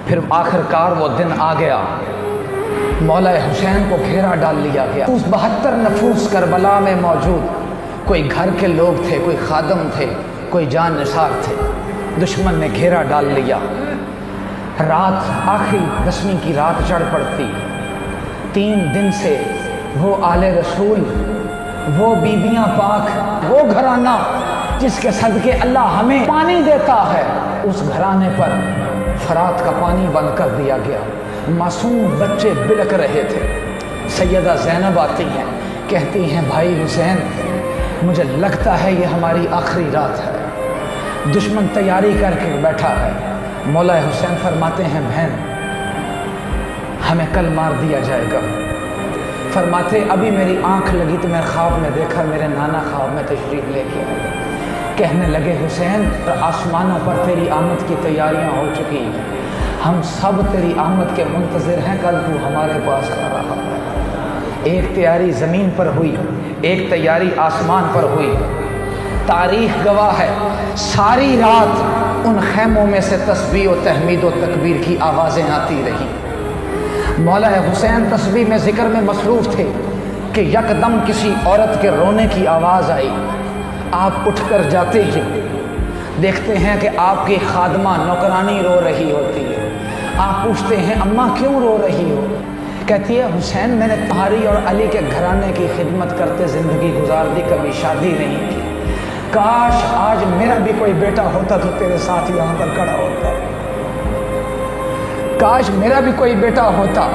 پھر آخر کار وہ دن آ گیا، مولا حسین کو گھیرا ڈال لیا گیا۔ اس 72 نفوس کربلا میں موجود، کوئی گھر کے لوگ تھے، کوئی خادم تھے، کوئی جان نثار تھے۔ دشمن نے گھیرا ڈال لیا۔ رات آخری 10ویں کی رات چڑھ پڑتی۔ 3 دن سے وہ آل رسول، وہ بیبیاں پاک، وہ گھرانہ جس کے صدقے اللہ ہمیں پانی دیتا ہے، اس گھرانے پر فرات کا پانی بند کر دیا گیا۔ معصوم بچے بلک رہے تھے۔ سیدہ زینب آتی ہیں، کہتی ہیں بھائی حسین مجھے لگتا ہے یہ ہماری آخری رات ہے۔ دشمن تیاری کر کے بیٹھا ہے۔ مولا حسین فرماتے ہیں بہن ہمیں کل مار دیا جائے گا۔ فرماتے ابھی میری آنکھ لگی تو میں خواب میں دیکھا میرے نانا خواب میں تشریف لے کے آئے۔ کہنے لگے حسین آسمانوں پر تیری آمد کی تیاریاں ہو چکی ہیں، ہم سب تیری آمد کے منتظر ہیں، کل تو ہمارے پاس آ رہا ہے۔ ایک تیاری زمین پر ہوئی، ایک تیاری آسمان پر ہوئی۔ تاریخ گواہ ہے ساری رات ان خیموں میں سے تسبیح و تحمید و تکبیر کی آوازیں آتی رہی۔ مولا حسین تسبیح میں ذکر میں مصروف تھے کہ یکدم کسی عورت کے رونے کی آواز آئی۔ آپ اٹھ کر جاتے ہی دیکھتے ہیں کہ آپ کی خادمہ نوکرانی رو رہی ہوتی ہے۔ آپ پوچھتے ہیں اماں کیوں رو رہی ہو؟ کہتی ہے حسین میں نے تمہاری اور علی کے گھرانے کی خدمت کرتے زندگی گزار دی، کبھی شادی نہیں کی۔ کاش آج میرا بھی کوئی بیٹا ہوتا تو تیرے ساتھ یہاں پر کھڑا ہوتا، کاش میرا بھی کوئی بیٹا ہوتا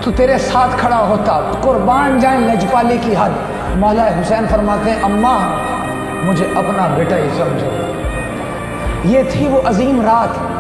تو تیرے ساتھ کھڑا ہوتا، قربان جائیں لجپالی کی حد۔ مولا حسین فرماتے ہیں اماں مجھے اپنا بیٹا ہی سمجھو۔ یہ تھی وہ عظیم رات